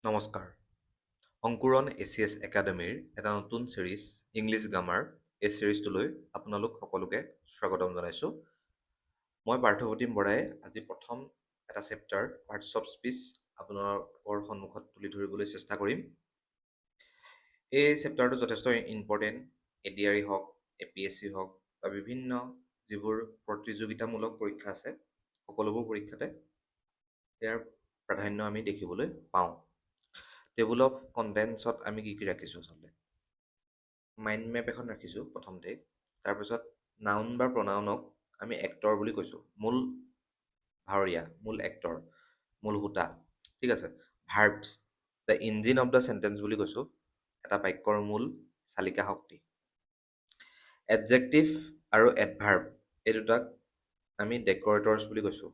নমস্কাৰ। অংকুৰণ এচিএছ একাডেমীৰ এটা নতুন ছিৰিজ ইংলিছ গ্ৰামাৰ এই ছিৰিজটোলৈ আপোনালোক সকলোকে স্বাগতম জনাইছোঁ। মই পাৰ্থপ্ৰতিম বৰাই আজি প্ৰথম এটা চেপ্টাৰ পাৰ্টছ অফ স্পীচ আপোনালোকৰ সন্মুখত তুলি ধৰিবলৈ চেষ্টা কৰিম। এই চেপ্টাৰটো যথেষ্ট ইম্পৰ্টেণ্ট। এডিআৰই হওক, এপিএছচি হওক বা বিভিন্ন যিবোৰ প্ৰতিযোগিতামূলক পৰীক্ষা আছে সকলোবোৰ পৰীক্ষাতে ইয়াৰ প্ৰাধান্য আমি দেখিবলৈ পাওঁ। টেবুল অফ কণ্টেণ্টছত আমি কি কি ৰাখিছোঁ আচলতে মাইণ্ড মেপ এখন ৰাখিছোঁ প্ৰথমতে। তাৰপিছত নাউন বা প্ৰনাউনক আমি এক্টৰ বুলি কৈছোঁ, মূল ভাৱৰীয়া, মূল এক্টৰ, মূল হোতা। ঠিক আছে। Verbs, the engine of the sentence বুলি কৈছোঁ, এটা বাক্যৰ মূল চালিকা শক্তি। এডজেক্টিভ আৰু এডভাৰ্ব এই দুটাক আমি ডেকৰেটৰ্ছ বুলি কৈছোঁ,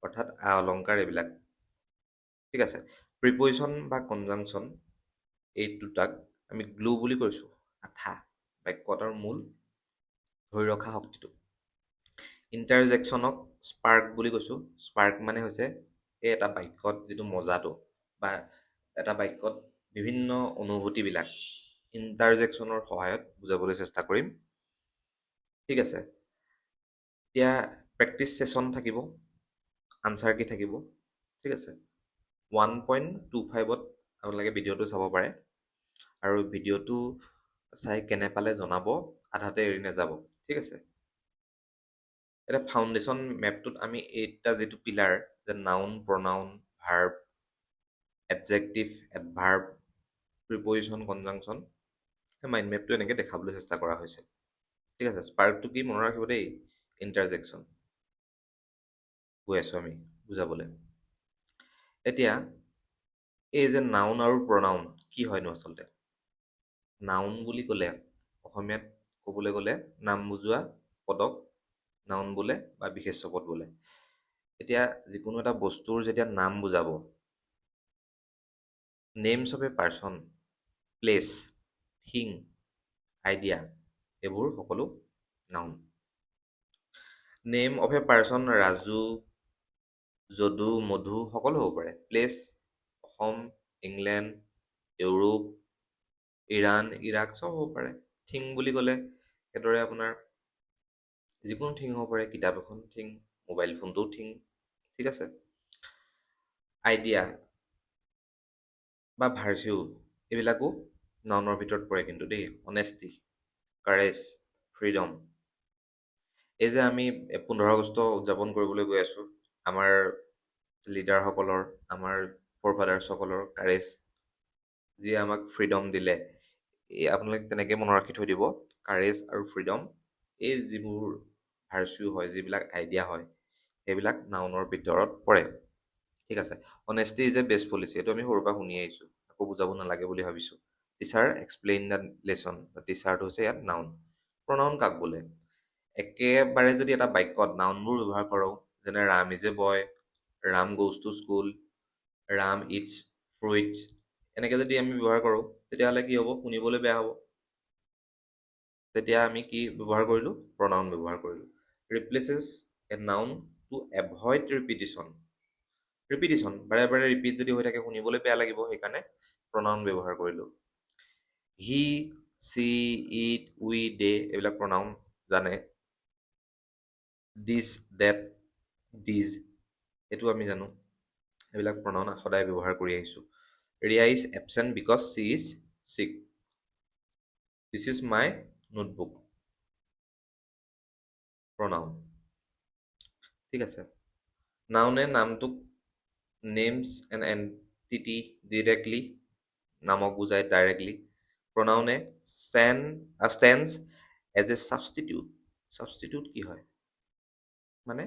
অৰ্থাৎ অলংকাৰ এইবিলাক। ঠিক আছে। প্ৰিপজিশ্যন বা কনজাংচন এই দুটাক আমি গ্লু বুলি কৈছোঁ, আঠা, বাক্য এটাৰ মূল ধৰি ৰখা শক্তিটো। ইণ্টাৰজেকশ্যনক স্পাৰ্ক বুলি কৈছোঁ। স্পাৰ্ক মানে হৈছে এই এটা বাক্যত যিটো মজাটো বা এটা বাক্যত বিভিন্ন অনুভূতিবিলাক ইণ্টাৰজেকশ্যনৰ সহায়ত বুজাবলৈ চেষ্টা কৰিম। ঠিক আছে। এতিয়া প্ৰেক্টিচ ছেশ্যন থাকিব, আনচাৰ কি থাকিব। ঠিক আছে। 1.25ত আপোনালোকে ভিডিঅ'টো চাব পাৰে আৰু ভিডিঅ'টো চাই কেনে পালে জনাব, আধাতে এৰি নাযাব। ঠিক আছে। এতিয়া ফাউণ্ডেশ্যন মেপটোত আমি এইটা যিটো পিলাৰ, যে noun, প্ৰনাউন, verb, adjective, এডভাৰ্ব, preposition, conjunction, সেই মাইণ্ড মেপটো এনেকৈ দেখাবলৈ চেষ্টা কৰা হৈছে। ঠিক আছে। স্পাৰ্কটো কি মনত ৰাখিব দেই, ইণ্টাৰজেকশ্যন গৈ আছোঁ আমি বুজাবলৈ। এতিয়া এই যে নাউন আৰু প্ৰনাউন কি হয়নো আচলতে। নাউন বুলি ক'লে অসমীয়াত ক'বলৈ গ'লে নাম বুজোৱা পদক নাউন বোলে বা বিশেষ্য পদ বোলে। এতিয়া যিকোনো এটা বস্তুৰ যেতিয়া নাম বুজাব, names of a person, place, thing, idea, এইবোৰ সকলো noun. Name of a person Raju, Jadu, Madhu সকলো হ'ব পাৰে। Place Assam, England, Europe, Iran, Iraq চব হ'ব পাৰে। থিং বুলি ক'লে সেইদৰে আপোনাৰ যিকোনো থিং হ'ব পাৰে, কিতাপ এখন থিং, মোবাইল ফোনটোও থিং। ঠিক আছে। আইডিয়া বা ভাৰ্চিউ এইবিলাকো নাউনৰ ভিতৰত পৰে কিন্তু দেই। অনেষ্টি, কাৰেজ, ফ্ৰীডম। এই যে আমি 15 আগষ্ট উদযাপন কৰিবলৈ গৈ আছোঁ, আমাৰ লিডাৰসকলৰ, আমাৰ ফৰফাদাৰ্ছসকলৰ কাৰেজ, যিয়ে আমাক ফ্ৰীডম দিলে, এই আপোনালোকে তেনেকৈ মনত ৰাখি থৈ দিব। কাৰেজ আৰু ফ্ৰীডম এই যিবোৰ ভাৰ্চিউ হয়, যিবিলাক আইডিয়া হয়, সেইবিলাক নাউনৰ ভিতৰত পৰে। ঠিক আছে। অনেষ্টি ইজ এ বেষ্ট পলিচি, এইটো আমি সৰুৰ পৰা শুনি আহিছোঁ, আকৌ বুজাব নালাগে বুলি ভাবিছোঁ। টিচাৰ এক্সপ্লেইন দ্য লেচন, টিচাৰটো হৈছে ইয়াত নাউন। প্ৰনাউন কাক বোলে? একেবাৰে যদি এটা বাক্যত নাউনবোৰ ব্যৱহাৰ কৰোঁ, যেনে Ram is a boy, Ram goes to school, Ram eats fruits, এনেকৈ যদি আমি ব্যৱহাৰ কৰোঁ, তেতিয়াহ'লে কি হ'ব? শুনিবলৈ বেয়া হ'ব। তেতিয়া আমি কি ব্যৱহাৰ কৰিলোঁ? প্ৰনাউন ব্যৱহাৰ কৰিলোঁ। ৰিপ্লেচেছ এ নাউন টু এভইড ৰিপিটিশ্যন। ৰিপিটিশ্যন বাৰে বাৰে ৰিপিট যদি হৈ থাকে, শুনিবলৈ বেয়া লাগিব, সেইকাৰণে প্ৰনাউন ব্যৱহাৰ কৰিলোঁ। হি, চি, ইট, উই, দে এইবিলাক প্ৰনাউন জানে। দিছ, ডেট, ডিজ এইটো আমি জানো। এইবিলাক প্ৰনাউন সদায় ব্যৱহাৰ কৰি আহিছোঁ। Riya is absent because she is sick. This is my notebook, pronoun. ঠিক আছে। নাউনে নামটোক নেমছ এণ্ড এণ্টিটি ডিৰেক্টলি, নামক বুজায় ডাইৰেক্টলি। প্ৰনাউনে stands as a substitute. Substitute কি হয়? মানে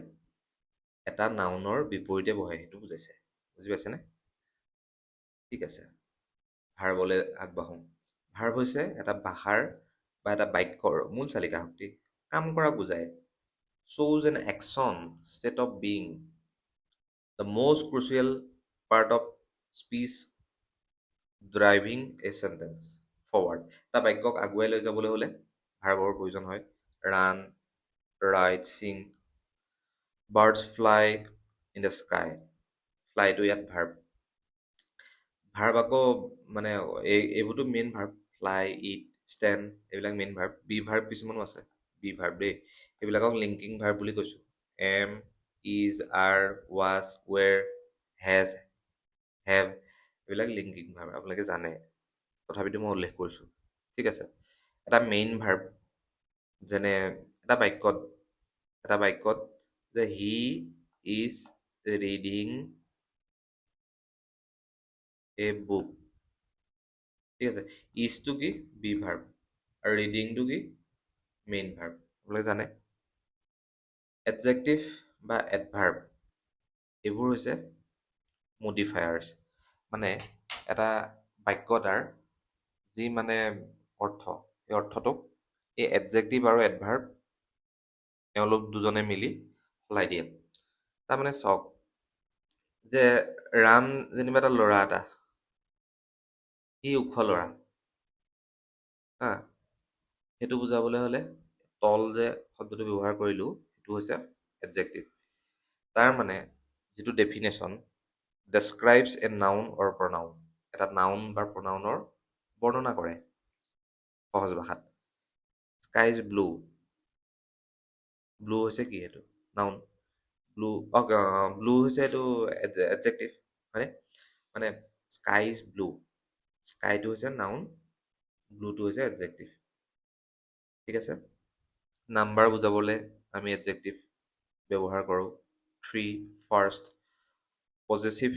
এটা নাউনৰ বিপৰীতে বহে, সেইটো বুজাইছে। বুজি পাইছেনে? ঠিক আছে। ভাৰ্বলৈ আগবাঢ়োঁ। ভাৰ্ব হৈছে এটা ভাষাৰ বা এটা বাক্যৰ মূল চালিকা শক্তি, কাম কৰা বুজায়। shows an action, state of being, the most crucial part of speech driving a sentence forward. এটা বাক্যক আগুৱাই লৈ যাবলৈ হ'লে ভাৰ্বৰ প্ৰয়োজন হয়। Run, write, sing, birds fly in the sky. ফ্লাইটো ইয়াত ভাৰ্ব। ভাৰ্ব আকৌ মানে এইবোৰতো main verb, fly, eat, stand, এইবিলাক মেইন ভাৰ্ব। বি ভাৰ্ব কিছুমানো আছে, বি ভাৰ্ব দেই, এইবিলাকক লিংকিং ভাৰ্ব বুলি কৈছোঁ। Am, is, are, was, were, has, have, এইবিলাক লিংকিং ভাৰ্ব, আপোনালোকে জানে, তথাপিতো মই উল্লেখ কৰিছোঁ। ঠিক আছে, এটা মেইন ভাৰ্ব, যেনে এটা বাক্যত যে he is reading a book, ঠিক আছে, ইজটো কি? বি ভাৰ্ব, আৰু ৰিডিংটো কি? মেইন ভাৰ্ব, আপোনালোকে জানে। এডজেক্টিভ বা এডভাৰ্ব এইবোৰ হৈছে মডিফায়াৰ্ছ, মানে এটা বাক্য এটাৰ যি মানে অৰ্থ, সেই অৰ্থটোক এই এডজেক্টিভ আৰু এডভাৰ্ব এওঁলোক দুজনে মিলি সলাই দিয়ে। তাৰমানে চাওক, যে ৰাম যেনিবা এটা ল'ৰা এটা, সি ওখ ল'ৰা, হা, সেইটো বুজাবলৈ হ'লে তল যে শব্দটো ব্যৱহাৰ কৰিলোঁ সেইটো হৈছে এডজেক্টিভ। তাৰ মানে যিটো ডেফিনেশ্যন, ডেছক্ৰাইবছ এ নাউন অৰ প্ৰনাউন, এটা নাউন বা প্ৰনাউনৰ বৰ্ণনা কৰে সহজ ভাষাত। স্কাই ইজ ব্লু, ব্লু হৈছে কি? সেইটো নাউন। ব্লু, ব্লু হৈছে এইটো এডজেক্টিভ, হয়নে? মানে স্কাই ইজ ব্লু, স্কাইটো হৈছে নাউন, ব্লুটো হৈছে এডজেক্টিভ। ঠিক আছে, নাম্বাৰ বুজাবলৈ আমি এডজেক্টিভ ব্যৱহাৰ কৰোঁ। 3, ফাৰ্ষ্ট, পজেচিভ,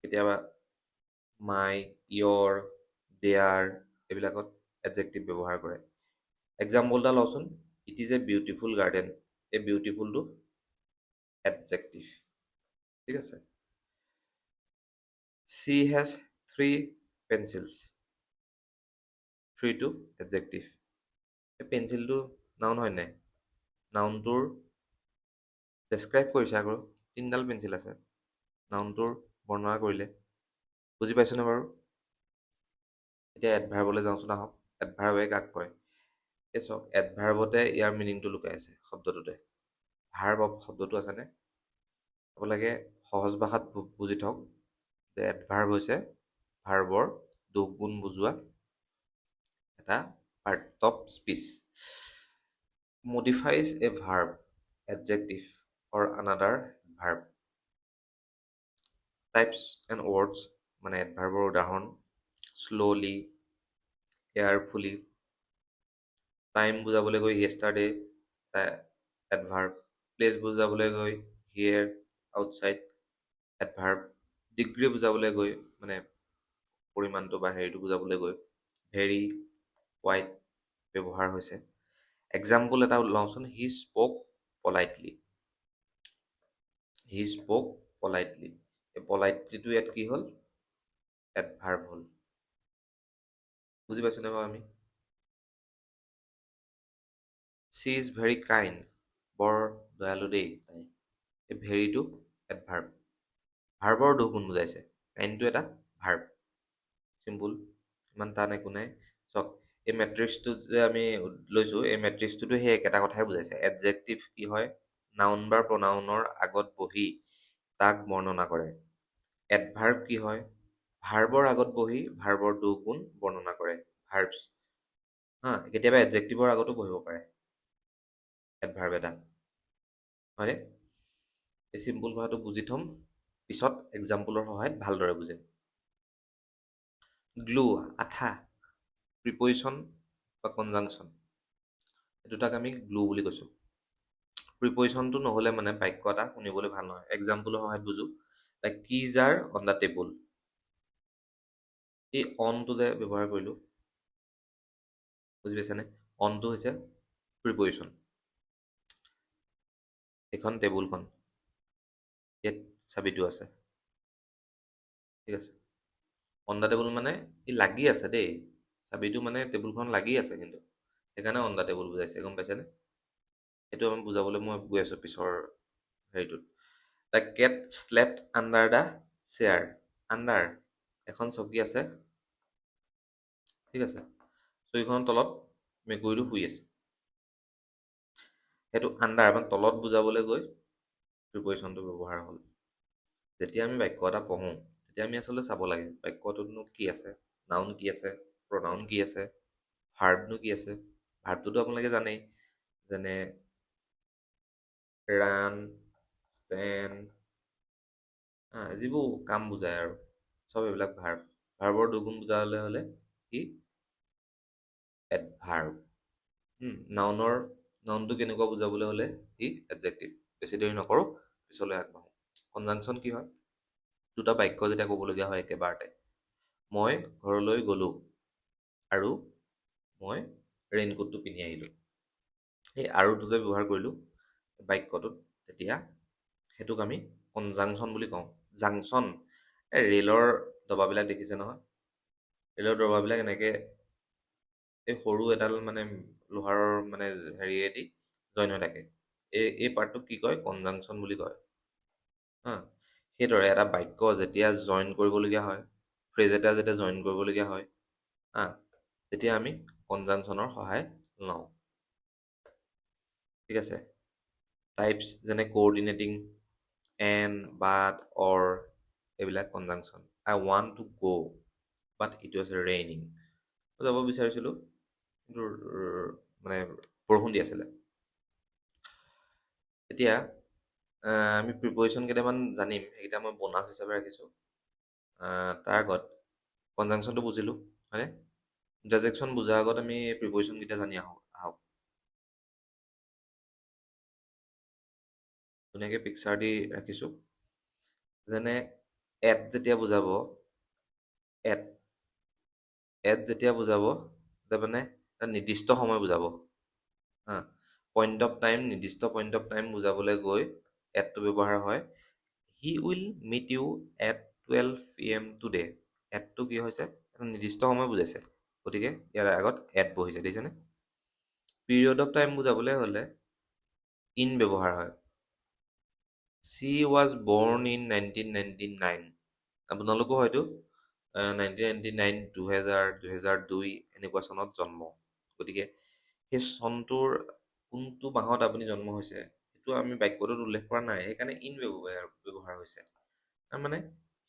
কেতিয়াবা মাই, ইয়ৰ, দেয়াৰ, এইবিলাকত এডজেক্টিভ ব্যৱহাৰ কৰে। এক্সাম্পল এটা লওঁচোন, it is a beautiful garden, এই বিউটিফুলটো এডজেক্টিভ। ঠিক আছে, she has 3 pencils, 3টো এডজেক্টিভ। এই পেঞ্চিলটো নাউন হয় নাই? নাউনটোৰ ডেছক্ৰাইব কৰিছে, আকৌ 3ডাল পেঞ্চিল আছে, নাউনটোৰ বৰ্ণনা কৰিলে। বুজি পাইছেনে বাৰু? এতিয়া এডভাৰ্বলৈ যাওঁচোন আহক। এডভাৰ্বে কাক কয়? এই চাওক, এডভাৰ্বতে ইয়াৰ মিনিংটো লুকাই আছে শব্দটোতে। ভাৰ্ব শব্দটো আছেনে? আপোনালোকে সহজ ভাষাত বুজি থওক যে এডভাৰ্ব হৈছে ভাৰ্বৰ দুখ গুণ বুজোৱা এটা part of speech. Modifies a verb, adjective or another verb. Types and words, মানে এডভাৰ্বৰ উদাহৰণ: শ্ল'লি, কেয়াৰফুলি। টাইম বুজাবলৈ গৈ য়েষ্টাৰডে এডভাৰ্ব। প্লেচ বুজাবলৈ গৈ হিয়েৰ, আউটছাইড এডভাৰ্ব। ডিগ্ৰী বুজাবলৈ গৈ, মানে পৰিমাণটো বা হেৰিটো বুজাবলৈ গৈ ভেৰি, কুৱাইট ব্যৱহাৰ হৈছে। এক্সাম্পল এটা লওঁচোন, হি স্প'ক পলাইটলি, হি স্প'ক পলাইটলি। এই পলাইটলিটো ইয়াত কি হ'ল? এডভাৰ্ব হ'ল। বুজি পাইছোনে বাৰু আমি? চি ইজ ভেৰি কাইণ্ড, বৰ দয়ালু দেই তাই, এই ভেৰিটো এডভাৰ্ব। ভাৰ্বৰ দুখ গুণ বুজাইছে, কাইণ্ডটো এটা ভাৰ্ব। চিম্পুল, ইমান টান একো নাই। চাওক, এই মেট্ৰিক্সটো যে আমি লৈছোঁ, এই মেট্ৰিক্সটোতো সেই একেটা কথাই বুজাইছে। এডজেক্টিভ কি হয়? নাউন বা প্ৰনাউনৰ আগত বহি তাক বৰ্ণনা কৰে। এডভাৰ্ব কি হয়? ভাৰ্বৰ আগত বহি ভাৰ্বৰ দুখ গুণ বৰ্ণনা কৰে, ভাৰ্বছ। হা, কেতিয়াবা এডজেক্টিভৰ আগতো বহিব পাৰে এডভাৰ্ব এটা, হয়নে? এই চিম্পুল কথাটো বুজি থ'ম, পিছত এক্সাম্পলৰ সহায়ত ভালদৰে বুজিম। গ্লু, আঠা, প্ৰিপজিশ্যন বা কনজাংচন, এই দুটাক আমি গ্লু বুলি কৈছোঁ। প্ৰিপজিশ্যনটো নহ'লে মানে বাক্য এটা শুনিবলৈ ভাল নহয়। এক্সাম্পলৰ সহায়ত বুজো, the keys R on the table. এই অনটো যে ব্যৱহাৰ কৰিলোঁ, বুজি পাইছেনে? অনটো হৈছে প্ৰিপজিশ্যন। এইখন টেবুলখন, ইয়াত চাবিটো আছে, ঠিক আছে। অন দ্য টেবুল মানে ই লাগি আছে দেই, চাবিটো মানে টেবুলখন লাগি আছে, কিন্তু সেইকাৰণে অন দ্য টেবুল বুজাইছে, গম পাইছেনে? সেইটো আমি বুজাবলৈ মই গৈ আছোঁ পিছৰ হেৰিটোত। The cat slept under the chair, under, এখন চকী আছে, ঠিক আছে, চকীখনৰ তলত মেকুৰীটো শুই আছে। সেইটো আণ্ডাৰ মানে তলত বুজাবলৈ গৈ প্ৰিপজিশ্যনটো ব্যৱহাৰ হ'ল। যেতিয়া আমি বাক্য এটা পঢ়োঁ, তেতিয়া আমি আচলতে চাব লাগে বাক্যটোতনো কি আছে, নাউন কি আছে, প্ৰনাউন কি আছে, ভাৰ্বনো কি আছে। ভাৰ্বটোতো আপোনালোকে জানেই, যেনে ৰান, ষ্টেণ্ড, যিবোৰ কাম বুজায় আৰু চব এইবিলাক ভাৰ্ব। ভাৰ্বৰ দুগুণ বুজাবলৈ হ'লে কি এডভাৰ্ব। নাউনটো কেনেকুৱা বুজাবলৈ হ'লে ই এডজেক্টিভ। বেছি দেৰি নকৰোঁ, পিছলৈ আগবাঢ়োঁ। কনজাংচন কি হয়? দুটা বাক্য যেতিয়া ক'বলগীয়া হয় একেবাৰতে, মই ঘৰলৈ গ'লোঁ আৰু মই ৰেইনকোটটো পিন্ধি আহিলোঁ, সেই আৰুটো যে ব্যৱহাৰ কৰিলোঁ বাক্যটোত, তেতিয়া সেইটোক আমি কনজাংচন বুলি কওঁ। জাংচন, এই ৰেলৰ ডবাবিলাক দেখিছে নহয়, ৰেলৰ ডবাবিলাক এনেকৈ এই সৰু এডাল মানে লোহাৰৰ মানে হেৰিয়েদি জইন হৈ থাকে, এই পাৰ্টটোক কি কয়? কনজাংচন বুলি কয়। হা, সেইদৰে এটা বাক্য যেতিয়া জইন কৰিবলগীয়া হয়, ফ্ৰেজ এটা যেতিয়া জইন কৰিবলগীয়া হয়, হা, তেতিয়া আমি কনজাংচনৰ সহায় লওঁ। ঠিক আছে। টাইপছ যেনে কোঅৰ্ডিনেটিং, এণ্ড, বাট, অৰ, এইবিলাক কনজাংচন। আই ৱান্ট টু গ' বাট ইট ৱাজ ৰেইনিং। যাব বিচাৰিছিলোঁ কিন্তু মানে বৰষুণ দি আছিলে। এতিয়া আমি প্ৰিপজিশ্যন কেইটামান জানিম, সেইকেইটা মই বোনাছ হিচাপে ৰাখিছোঁ। তাৰ আগত কনজাংচনটো বুজিলোঁ হয়নে? ইণ্টাৰজেকশ্যন বুজাৰ আগত আমি প্ৰিপজিশ্যনকেইটা জানি আহক। ধুনীয়াকৈ পিকচাৰ দি ৰাখিছোঁ। যেনে এট যেতিয়া বুজাব, এট যেতিয়া বুজাব, তাৰমানে এটা নিৰ্দিষ্ট সময় বুজাব। হা, পইণ্ট অফ টাইম, নিৰ্দিষ্ট পইণ্ট অফ টাইম বুজাবলৈ গৈ এটটো ব্যৱহাৰ হয়। He will meet you at 12 PM today. এটটো কি হৈছে? এটা নিৰ্দিষ্ট সময় বুজাইছে, গতিকে ইয়াৰ আগত এট বহিছে, দেখিছেনে? পিৰিয়ড অফ টাইম বুজাবলৈ হ'লে ইন ব্যৱহাৰ হয়। চি ৱাজ বৰ্ণ ইন 1999। আপোনালোকো হয়তো 1999, 2002 এনেকুৱা চনত জন্ম, গতিকে সেই চনটোৰ কোনটো মাহত আপুনি জন্ম হৈছে সেইটো আমি বাক্যটোত উল্লেখ কৰা নাই, সেইকাৰণে ইন ব্যৱহাৰ হৈছে। তাৰমানে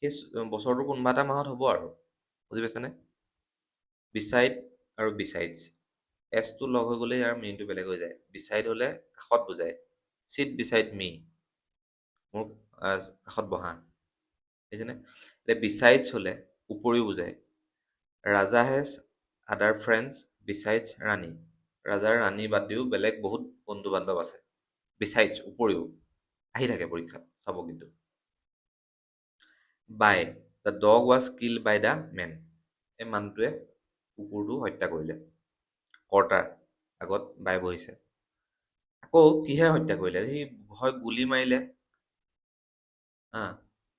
সেই বছৰটো কোনোবা এটা মাহত হ'ব আৰু, বুজি পাইছেনে? বিচাইড আৰু বিচাইডছ, এছটো লগ হৈ গ'লে ইয়াৰ মিনিংটো বেলেগ হৈ যায়। বিচাইড হ'লে কাষত বুজায়, চিট বিচাইড মি, মোৰ কাষত বহা, বুজিছেনে? এতিয়া বিচাইডছ হ'লে উপৰিও বুজায়। ৰাজা হেজ আদাৰ ফ্ৰেণ্ডছ বিচাইডছ ৰাণী, ৰাজাৰ ৰাণী বাদেও বেলেগ বহুত বন্ধু বান্ধৱ আছে। বিচাইডছ উপৰিও, আহি থাকে পৰীক্ষাত, চাব কিন্তু। By, the dog was kill by the man, এই মানুহটোৱে কুকুৰটো হত্যা কৰিলে। কৰ্তাৰ আগত বাই বহিছে। আকৌ কিহে হত্যা কৰিলে? সি হয় গুলী মাৰিলে,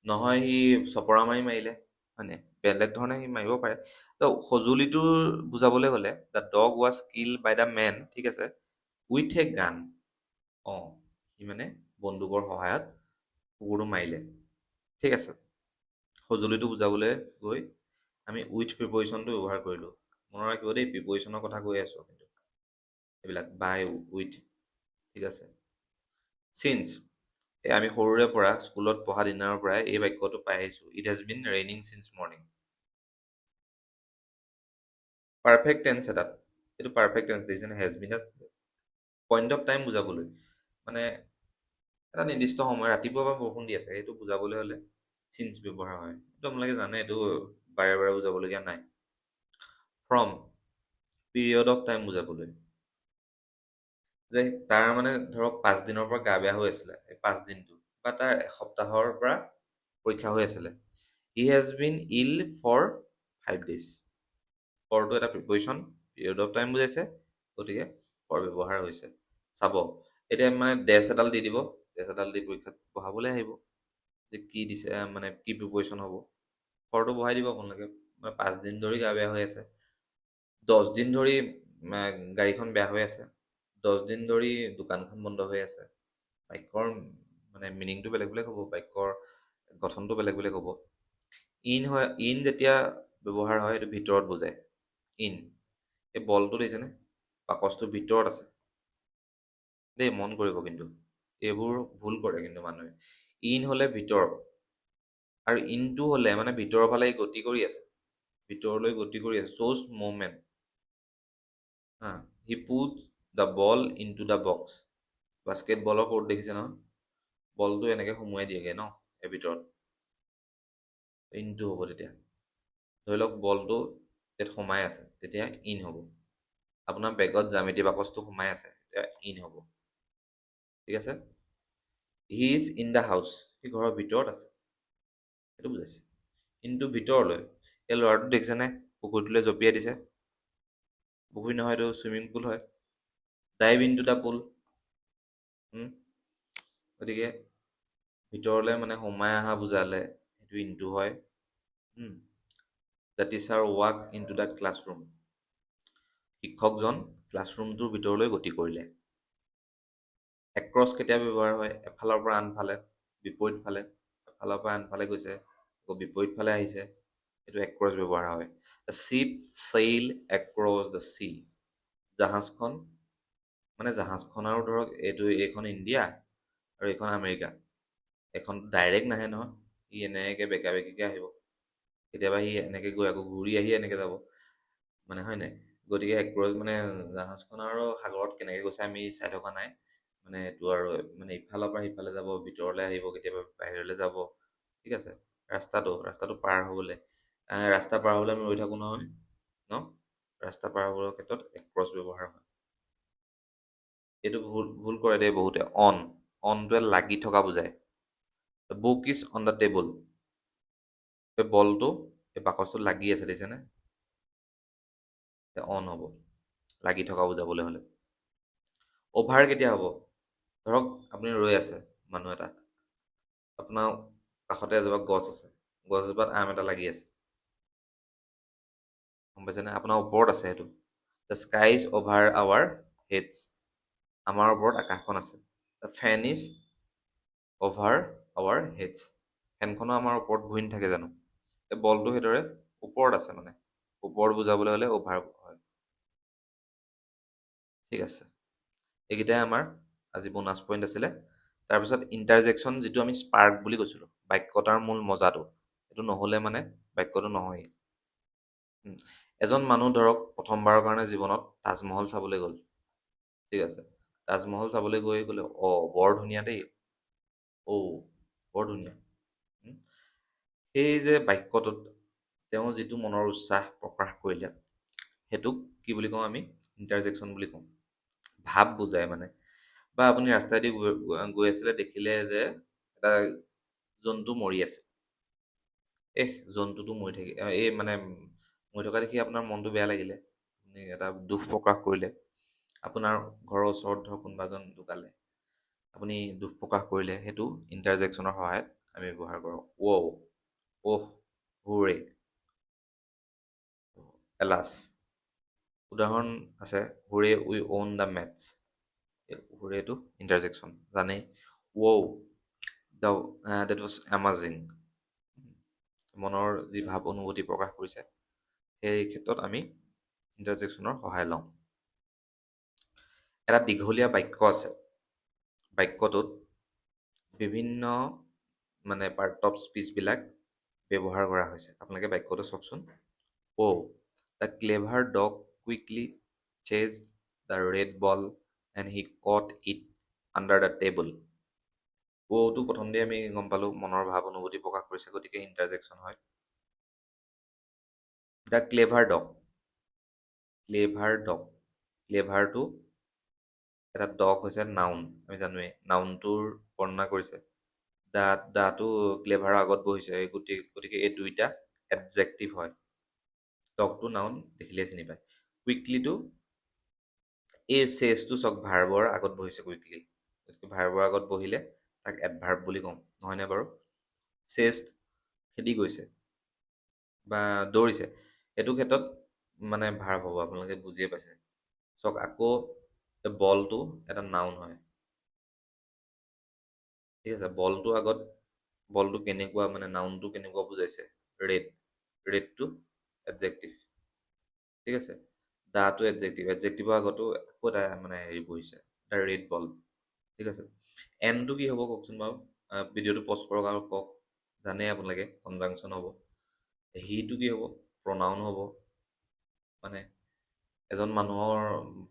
নহয় সি চপৰা মাৰিলে, হয়নে? বেলেগ ধৰণে সি মাৰিব পাৰে। তো সঁজুলিটো বুজাবলৈ গ'লে the dog was kill by the man, ঠিক আছে, উইথ এ গান। সি মানে বন্দুকৰ সহায়ত কুকুৰটো মাৰিলে, ঠিক আছে। সঁজুলিটো বুজাবলৈ গৈ আমি উইথ প্ৰিপজিশ্যনটো ব্যৱহাৰ কৰিলোঁ। মনত ৰাখিব দেই, প্ৰিপজিশ্যনৰ কথা কৈ আছোঁ কিন্তু এইবিলাক বাই, উইথ, ঠিক আছে। চিন্স, আমি সৰুৰে পৰা স্কুলত পঢ়া দিনৰ পৰাই এই বাক্যটো পাই আহিছোঁ, it has been raining since morning. Perfect tense এটাত, এইটো পাৰফেক্ট টেন্স দেখিছেনে? Has been point of time বুজাবলৈ, মানে এটা নিৰ্দিষ্ট সময়, ৰাতিপুৱা বা বৰষুণ দি আছে, সেইটো বুজাবলৈ হ'লে চিন্স ব্যৱহাৰ হয়। এইটো আপোনালোকে জানে, এইটো বাৰে বাৰে বুজাবলগীয়া নাই। ফ্ৰম, পিৰিয়ড অফ টাইম বুজাবলৈ, যে তাৰ মানে ধৰক 5 দিনৰ পৰা গা বেয়া হৈ আছিলে, এই 5 দিনটো বা তাৰ এসপ্তাহৰ পৰা পৰীক্ষা হৈ আছিলে। He has been ill for 5 days। ফৰটো এটা প্ৰিপজিশ্যন, পিৰিয়ড অফ টাইম বুজাইছে, গতিকে ফৰ ব্যৱহাৰ হৈছে। চাব, এতিয়া মানে ডেছ এডাল দি দিব, ডেছ এডাল দি পৰীক্ষাত বহাবলৈ আহিব যে কি দিছে, মানে কি প্ৰিপজিশ্যন হ'ব। ফৰটো বহাই দিব আপোনালোকে। 5 দিন ধৰি গা বেয়া হৈ আছে, 10 দিন ধৰি গাড়ীখন বেয়া হৈ আছে, 10 দিন ধৰি দোকানখন বন্ধ হৈ আছে। বাক্যৰ মানে মিনিংটো বেলেগ বেলেগ হ'ব, বাক্যৰ গঠনটো বেলেগ বেলেগ হ'ব। ইন যেতিয়া ব্যৱহাৰ হয়, এইটো ভিতৰত বুজায়। ইন, এই বলটো দেখিছেনে? বাকচটোৰ ভিতৰত আছে দেই, মন কৰিব কিন্তু, এইবোৰ ভুল কৰে কিন্তু মানুহে। ইন হ'লে ভিতৰত, আৰু ইনটু হ'লে মানে ভিতৰৰ ফালে গতি কৰি আছে, ভিতৰলৈ গতি কৰি আছে, শ্ব'জ মুভমেণ্ট। হা, he put the ball into the box. বাস্কেটবলৰ কোৰ্ট দেখিছে নহয়, বলটো এনেকৈ সোমোৱাই দিয়েগৈ ন এই ভিতৰত, ইনটু হ'ব তেতিয়া। ধৰি লওক বলটো ইয়াত সোমাই আছে, তেতিয়া ইন হ'ব। আপোনাৰ বেগত জ্যামিতি বাকচটো সোমাই আছে, তেতিয়া ইন হ'ব। ঠিক আছে। He is in the house, সি ঘৰৰ ভিতৰত আছে, সেইটো বুজাইছে। ইনটু ভিতৰলৈ, এই ল'ৰাটো দেখিছেনে পুখুৰীটোলৈ জঁপিয়াই দিছে, পুখুৰী নহয় এইটো চুইমিং পুল হয়। ডাইভ ইনটু দ্য পুল, গতিকে ভিতৰলৈ মানে সোমাই অহা বুজালে সেইটো ইনটু হয়। The teacher walk into the classroom, শিক্ষকজন ক্লাছৰুমটোৰ ভিতৰলৈ গতি কৰিলে। এক্ৰছ কেতিয়া ব্যৱহাৰ হয়, এফালৰ পৰা আনফালে, বিপৰীত ফালে, এফালৰ পৰা আনফালে গৈছে আকৌ বিপৰীত ফালে আহিছে, এইটো এক্ৰছ ব্যৱহাৰ হয়। The ship sail across the sea, জাহাজখন মানে জাহাজখনৰ ধৰক এইখন ইণ্ডিয়া আৰু এইখন আমেৰিকা, এখন ডাইৰেক্ট নাহে নহয়, সি এনেকৈ বেকা বেকিকৈ আহিব, কেতিয়াবা সি এনেকৈ গৈ আকৌ ঘূৰি আহি এনেকৈ যাব, মানে হয় নাই। গতিকে এক্ৰছ মানে জাহাজখন আৰু সাগৰত কেনেকৈ গৈছে আমি চাই থকা নাই, মানে এইটো আৰু মানে ইফালৰ পৰা সিফালে যাব, ভিতৰলৈ আহিব, কেতিয়াবা বাহিৰলৈ যাব। ঠিক আছে। ৰাস্তাটো পাৰ হ'বলৈ, ৰাস্তা পাৰ হ'বলৈ আমি ৰৈ থাকোঁ নহয় ন, ৰাস্তা পাৰ হ'বৰ ক্ষেত্ৰত এক্ৰছ ব্যৱহাৰ হয়। এইটো ভুল কৰে দেই বহুতে, অনটোৱে লাগি থকা বুজায়। The book is on the table, এই বলটো এই বাকচটোত লাগি আছে দেখিছেনে, অন হ'ব, লাগি থকা বুজাবলৈ হ'লে। অভাৰ কেতিয়া হ'ব, ধৰক আপুনি ৰৈ আছে, মানুহ এটা, আপোনাৰ কাষতে এজোপা গছ আছে, গছজোপাত আম এটা লাগি আছে, গম পাইছেনে, আপোনাৰ ওপৰত আছে সেইটো। The sky is over our heads, আমাৰ ওপৰত আকাশখন আছে। The fan is over our heads, ফেনখনো আমাৰ ওপৰত ঘূৰি নাথাকে জানো, এই বলটো সেইদৰে ওপৰত আছে, মানে ওপৰত বুজাবলৈ হ'লে অভাৰ হয়। ঠিক আছে, এইকেইটাই আমাৰ আজি বোনাছ পইণ্ট আছিলে। তাৰপিছত ইণ্টাৰজেকশ্যন, যিটো আমি স্পাৰ্ক বুলি কৈছিলোঁ, বাক্যটাৰ মূল মজাটো, এইটো নহ'লে মানে বাক্যটো নহয়েই। এজন মানুহ ধৰক প্ৰথমবাৰৰ কাৰণে জীৱনত তাজমহল চাবলৈ গ'ল, ঠিক আছে, তাজমহল চাবলৈ গৈ গ'লে বৰ ধুনীয়া দেই, বৰ ধুনীয়া। সেই যে বাক্যটোত তেওঁ যিটো মনৰ উৎসাহ প্ৰকাশ কৰিলে, সেইটোক কি বুলি কওঁ আমি, ইণ্টাৰজেকশ্যন বুলি কওঁ। ভাৱ বুজায় মানে। বা আপুনি ৰাস্তাইদি গৈ আছিলে, দেখিলে যে এটা জন্তু মৰি আছে, জন্তুটো মৰি থাকি মানে মৰি থকা দেখি আপোনাৰ মনটো বেয়া লাগিলে, আপুনি এটা দুখ প্ৰকাশ কৰিলে। আপোনাৰ ঘৰৰ ওচৰত ধৰক কোনোবা এজন ঢুকালে, আপুনি দুখ প্ৰকাশ কৰিলে, সেইটো ইণ্টাৰজেকশ্যনৰ সহায়ত আমি ব্যৱহাৰ কৰোঁ। হুৰে, এলাছ। উদাহৰণ আছে, হুৰে উই অন দ্য মেটছ, হুৰেটো ইণ্টাৰজেকশ্যন জানেই। ডেট ৱাজ এমাজিং, মনৰ যি ভাৱ অনুভূতি প্ৰকাশ কৰিছে, সেই ক্ষেত্ৰত আমি ইণ্টাৰজেকশ্যনৰ সহায় লওঁ। এটা দীঘলীয়া বাক্য আছে, বাক্যটোত বিভিন্ন মানে পাৰ্ট অফ স্পীচবিলাক ব্যৱহাৰ কৰা হৈছে। আপোনালোকে বাক্যটো চাওকচোন। The clever dog quickly chased the red ball and he caught it under the table. টো প্ৰথমতে আমি গম পালোঁ মনৰ ভাৱ অনুভূতি প্ৰকাশ কৰিছে, গতিকে ইণ্টাৰজেকশ্যন হয়। দ্য ক্লেভাৰ ডগ, ক্লেভাৰটো এটা ডগ হৈছে নাউন, আমি জানোৱেই, নাউনটোৰ বৰ্ণনা কৰিছে। দাটো ক্লেভাৰৰ আগত বহিছে, গতিকে এই দুইটা এডজেক্টিভ হয়। ডগটো নাউন দেখিলে চিনি পায়। কুইকলিটো এই চেজটো চাওক, ভাৰ্বৰ আগত বহিছে কুইকলি, গতিকে ভাৰ্বৰ আগত বহিলে তাক এডভাৰ্ব বুলি কওঁ, নহয়নে বাৰু। চেষ্ট, খেদি গৈছে বা দৌৰিছে, এইটো ক্ষেত্ৰত মানে ভাৰ্ব হ'ব, আপোনালোকে বুজিয়ে পাইছে। চাওক আকৌ বলটো এটা নাউন হয়, ঠিক আছে, বলটো কেনেকুৱা, মানে নাউনটো কেনেকুৱা বুজাইছে, ৰেডটো এডজেক্টিভ, ঠিক আছে, দাটো এডজেক্টিভৰ আগতো আকৌ এটা মানে হেৰি বহিছে, এটা ৰেড বল, ঠিক আছে। এনটো কি হ'ব কওকচোন বাৰু, ভিডিঅ'টো পজ কৰক আৰু কওক, জানেই আপোনালোকে কনজাংচন হ'ব। হিটো কি হ'ব? প্ৰনাউন হ'ব। মানে এজন মানুহৰ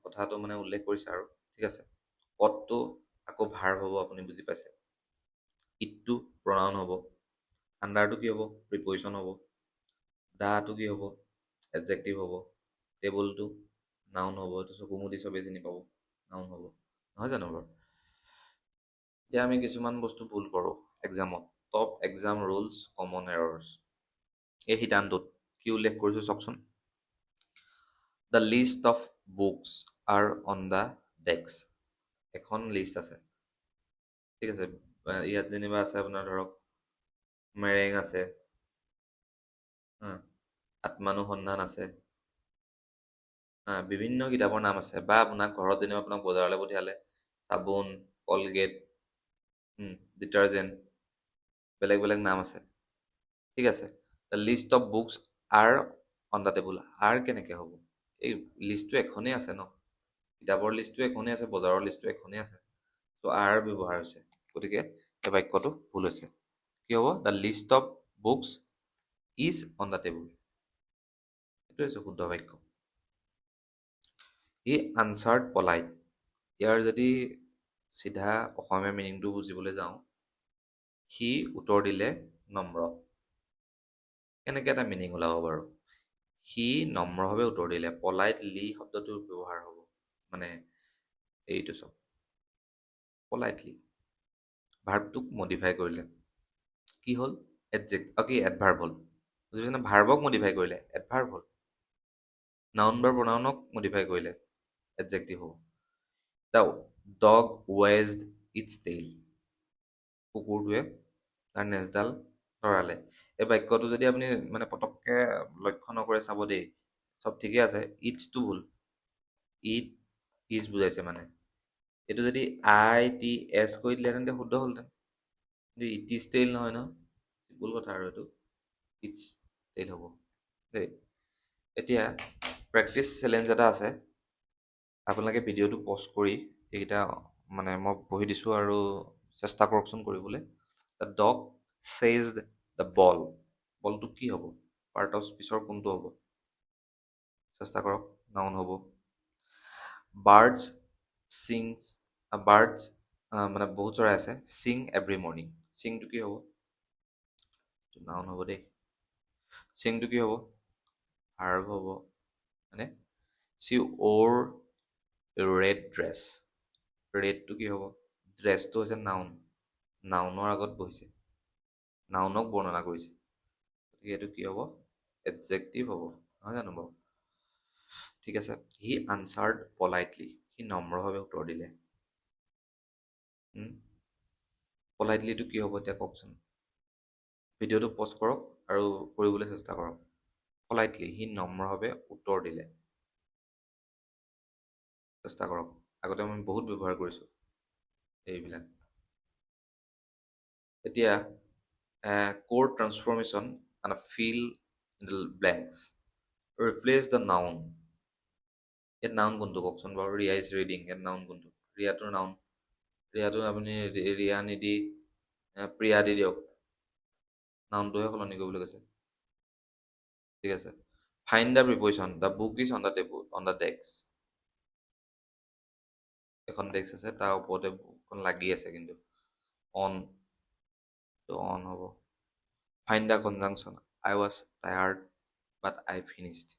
কথাটো মানে উল্লেখ কৰিছে আৰু ঠিক আছে। কটটো আকৌ ভাৰ্ব হ'ব, আপুনি বুজি পাইছে। ইটটো প্ৰনাউন হ'ব। আণ্ডাৰটো কি হ'ব? প্ৰিপজিশ্যন হ'ব। দাটো কি হ'ব? এডজেক্টিভ হ'ব। টেবুলটো নাউন হ'ব। এইটো চকু মুদি চবেই চিনি পাব, নাউন হ'ব, নহয় জানো বাৰু? এতিয়া আমি কিছুমান বস্তু ভুল কৰোঁ এক্সামত। Top exam rules common errors, এই শিতানটোত কি উল্লেখ কৰিছোঁ চাওকচোন। The list of books are on the desk. এখন লিষ্ট আছে, ঠিক আছে। ইয়াত যেনিবা আছে আপোনাৰ ধৰক মেৰেং আছে, আত্মানুসন্ধান আছে, বিভিন্ন কিতাপৰ নাম আছে। বা আপোনাক ঘৰত যেনিবা আপোনাক বজাৰলৈ পঠিয়ালে চাবোন, কলগেট, ডিটাৰজেণ্ট, বেলেগ বেলেগ নাম আছে, ঠিক আছে। The list of books are on the table. R কেনেকৈ হ'ব? এই লিষ্টটো এখনেই আছে ন, কিতাপৰ লিষ্টটো এখনেই আছে, বজাৰৰ লিষ্টটো এখনেই আছে, ত' আৰ ব্যৱহাৰ হৈছে। গতিকে এই বাক্যটো ভুল হৈছে। কি হ'ব? The list of books is on the table, এইটো হৈছে শুদ্ধ বাক্য। ই আনচাৰ্ড পলাইট। ইয়াৰ যদি চিধা অসমীয়া মিনিংটো বুজিবলৈ যাওঁ, সি উত্তৰ দিলে নম্ৰ। কেনেকৈ এটা মিনিং ওলাব বাৰু? সি নম্ৰভাৱে উত্তৰ দিলে, পলাইটলি শব্দটোৰ ব্যৱহাৰ হ'ব। মানে এইটো চব পলাইটলি, ভাৰ্বটোক মডিফাই কৰিলে কি হ'ল? এডভাৰ্ব হ'ল। বুজিছেনে? ভাৰ্বক মডিফাই কৰিলে এডভাৰ্ব হ'ল। নাউন বা প্ৰনাউনক মডিফাই কৰিলে এডজেক্টিভ হ'ব। The dog wagged its tail. কুকুৰটোৱে তাৰ নেজডাল লৰালে। এই বাক্যটো যদি আপুনি মানে পটককৈ লক্ষ্য নকৰে, চাব দেই, চব ঠিকে আছে। ইটছটো ভুল, ইট ইজ বুজাইছে মানে। এইটো যদি ITS কৰি দিলে তেন্তে শুদ্ধ হ'লহেঁতেন, কিন্তু ইট ইজ টেইল নহয় ন, চিম্পুল কথা আৰু এইটো ইটছ টেইল হ'ব দেই। এতিয়া প্ৰেক্টিচ চেলেঞ্জ এটা আছে। আপোনালোকে ভিডিঅ'টো পজ কৰি এইকেইটা মানে মই পঢ়ি দিছোঁ আৰু চেষ্টা কৰকচোন কৰিবলৈ। The dog chased the ball. বলটো কি হ'ব? পাৰ্ট অফ স্পীচৰ কোনটো হ'ব? চেষ্টা কৰক। নাউন হ'ব। বাৰ্ডছ চিংছ, বাৰ্ডছ মানে বহুত চৰাই আছে, চিং এভৰি মৰ্ণিং। চিংটো কি হ'ব? নাউন হ'ব দেই। চিংটো কি হ'ব? ভাৰ্ব হ'ব। মানে চি অ'ৰ ৰেড ড্ৰেছ। ৰেডটো কি হ'ব? ড্ৰেছটো হৈছে নাউন, নাউনৰ আগত বহিছে, নাউনক বৰ্ণনা কৰিছে, গতিকে এইটো কি হ'ব? এডজেক্টিভ হ'ব, নহয় জানো বাৰু? ঠিক আছে। হি আনচাৰ্ড পলাইটলি। সি নম্ৰভাৱে উত্তৰ দিলে। পলাইটলিটো কি হ'ব এতিয়া কওকচোন? ভিডিঅ'টো পজ কৰক আৰু কৰিবলৈ চেষ্টা কৰক। পলাইটলি, সি নম্ৰভাৱে উত্তৰ দিলে। চেষ্টা কৰক। আগতে মই বহুত ব্যৱহাৰ কৰিছোঁ এইবিলাক। এতিয়া core transformation and fill in the blanks. Replace the noun. ইয়াত নাউন কোনটো কওকচোন বাৰু? ৰিয়া ইজ ৰিডিং, ইয়াত নাউন কোনটো? ৰিয়াটোৰ নাউন। ৰিয়াটো আপুনি ৰিয়া নিদি প্ৰিয়া দি দিয়ক, নাউনটোহে সলনি কৰিবলৈ কৈছে, ঠিক আছে। Find the preposition. The book is on the table, on the desk. এখন ডেস্ক আছে, তাৰ ওপৰতে বুকখন লাগি আছে, কিন্তু অন অন হ'ব। Find the conjunction. I was tired but I finished.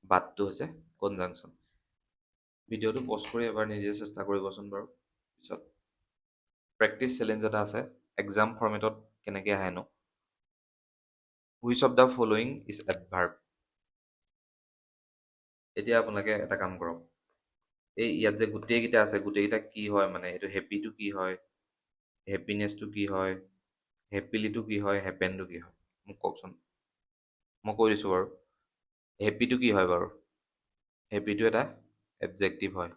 বাটটো হৈছে কনজাংচন। ভিডিঅ'টো পজ কৰি এবাৰ নিজে চেষ্টা কৰিবচোন বাৰু পিছত। প্ৰেক্টিচ চেলেঞ্জ এটা আছে, এক্সাম ফৰ্মেটত কেনেকৈ আহেনো। Which of the following is adverb. এতিয়া আপোনালোকে এটা কাম কৰক, এই ইয়াত যে গোটেইকেইটা আছে, গোটেইকেইটা কি হয় মানে? এইটো হেপিটো কি হয়, হেপিনেছটো কি হয়, হেপিলিটো কি হয়, হেপেনটো কি হয়, মোক কওকচোন। মই কৈ দিছোঁ বাৰু। হেপিটো কি হয় বাৰু? হেপিটো এটা এডজেক্টিভ হয়।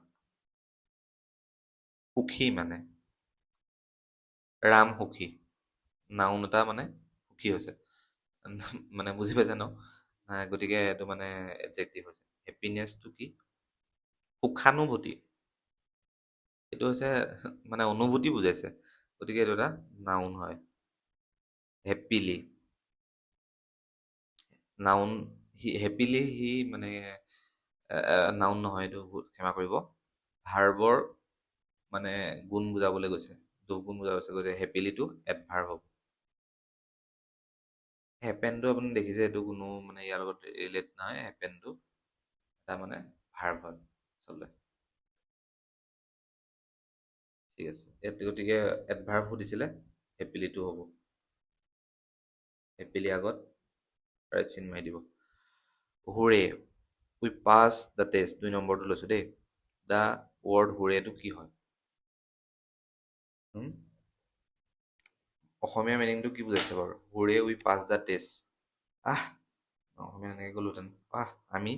সুখী মানে ৰাম সুখী, নাউন এটা মানে সুখী হৈছে, মানে বুজি পাইছে ন? গতিকে এইটো মানে এডজেক্টিভ হৈছে। হেপিনেছটো কি? সুখানুভূতি, এইটো হৈছে মানে অনুভূতি বুজাইছে, গতিকে এইটো এটা নাউন হয়। হেপিলি নাউন হেপিলি সি মানে নাউন নহয়, এইটো ক্ষমা কৰিব, ভাৰ্বৰ মানে গুণ বুজাবলৈ গৈছে, দুগুণ বুজাবলৈ গৈছে। হেপিলিটো এডভাৰ্ব হ'ব। হেপেনটো আপুনি দেখিছে, এইটো কোনো মানে ইয়াৰ লগত ৰিলেট নহয়। হেপেনটো এটা মানে ভাৰ্ব হয় আচলতে। ঠিক আছে, গতিকে এডভাৰ্ব সুধিছিলে, হেপিলিটো হ'ব। হেপিলি আগত ৰাইট চিন মাৰি দিব। হুৰে উই পাছ দ্য টেষ্ট, 2 নম্বৰটো লৈছো দেই। দ্য ৱৰ্ড হুৰেটো কি হয়? অসমীয়া মিনিংটো কি বুজাইছে বাৰু? হুৰে উই পাছ দ্য টেষ্ট। আহ, অসমীয়া এনেকৈ গ'লোহেঁতেন, আমি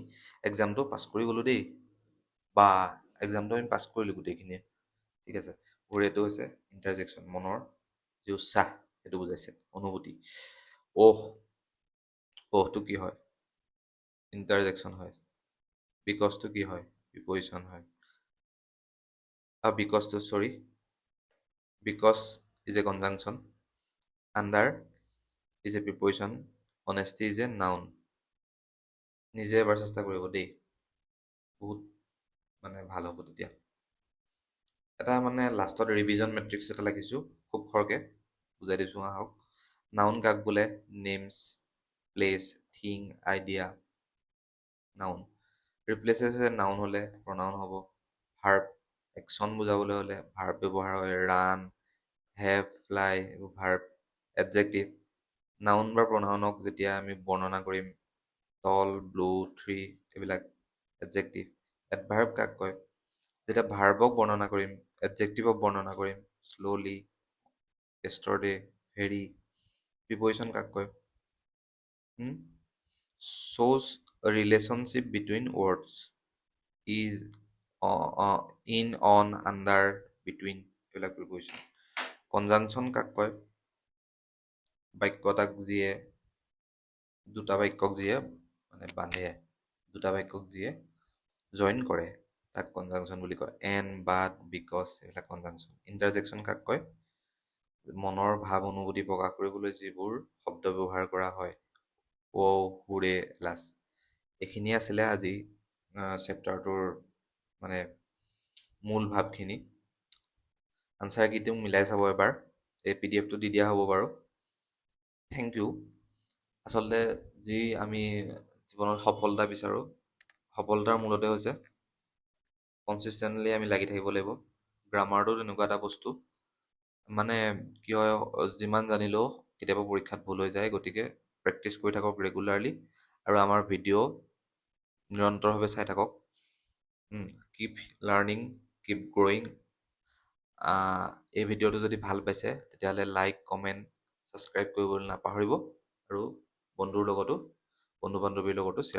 এক্সামটো পাছ কৰি গ'লো দেই, বা এক্সামটো আমি পাছ কৰিলোঁ গোটেইখিনিয়ে। ঠিক আছে, হুৰেটো হৈছে ইণ্টাৰজেকশ্যন, মনৰ যি উৎসাহ সেইটো বুজাইছে, অনুভূতি। অহ, অহটো কি হয়? ইণ্টাৰজেকশ্যন হয়। বিকজটো কি হয়? প্ৰিপজিশ্যন হয়। বিকজটো sorry, because is a conjunction, under is a preposition, honesty is a noun. নিজে এবাৰ চেষ্টা কৰিব দেই, বহুত মানে ভাল হ'ব তেতিয়া। এটা মানে লাষ্টত ৰিভিজন মেট্ৰিক্স এটা লিখিছোঁ, খুব খৰকৈ বুজাই দিছোঁ আহক। নাউন কাক বোলে? Names, place, thing, idea, noun. Replaces noun হ'লে প্ৰনাউন হ'ব। ভাৰ্ব একশ্যন বুজাবলৈ হ'লে ভাৰ্ব ব্যৱহাৰ হয়, ৰান, হেভ, ফ্লাই, এইবোৰ ভাৰ্ব। এডজেক্টিভ নাউন বা প্ৰনাউনক যেতিয়া আমি বৰ্ণনা কৰিম, টল, ব্লু, থ্ৰী, এইবিলাক এডজেক্টিভ। এডভাৰ্ব কাক কয়? যেতিয়া ভাৰ্বক বৰ্ণনা কৰিম, এডজেক্টিভক বৰ্ণনা কৰিম, শ্ল'লি, yesterday, হেৰি। প্ৰিপজিশ্যন কাক কয়? shows a relationship between words, is, in, on, under, between, এইবিলাক প্ৰিপজিশ্যন। কনজাংচন কাক কয়? বাক্যটাক যিয়ে, দুটা বাক্যক যিয়ে মানে বান্ধে, দুটা বাক্যক যিয়ে জইন কৰে, তাক কনজাংচন বুলি কয়। এন, বাট, বিকজ, এইবিলাক কনজাংচন। ইণ্টাৰজেকশ্যন কাক কয়? মনৰ ভাৱ অনুভূতি প্ৰকাশ কৰিবলৈ যিবোৰ শব্দ ব্যৱহাৰ কৰা হয়, হুৰে, লাষ্ট। এইখিনি আছিলে আজি চেপ্টাৰটোৰ মানে মূল ভাৱখিনি। আনচাৰ কিটো মিলাই চাব এবাৰ, এই PDF টো দি দিয়া হ'ব বাৰু। Thank you. আচলতে যি আমি জীৱনত সফলতা বিচাৰোঁ, সফলতাৰ মূলতে হৈছে কনচিষ্টেণ্টলি আমি লাগি থাকিব লাগিব। গ্ৰামাৰটো তেনেকুৱা এটা বস্তু, মানে কি হয়, যিমান জানিলেও কেতিয়াবা পৰীক্ষাত ভুল হৈ যায়, গতিকে প্ৰেক্টিচ কৰি থাকক ৰেগুলাৰলি, আৰু আমাৰ ভিডিঅ' নিৰন্তৰভাৱে চাই থাকক। Keep learning, keep growing. এই ভিডিঅ'টো যদি ভাল পাইছে তেতিয়াহ'লে লাইক, কমেণ্ট, ছাবস্ক্ৰাইব কৰিবলৈ নাপাহৰিব, আৰু বন্ধু বান্ধৱীৰ লগতো শ্বেয়াৰ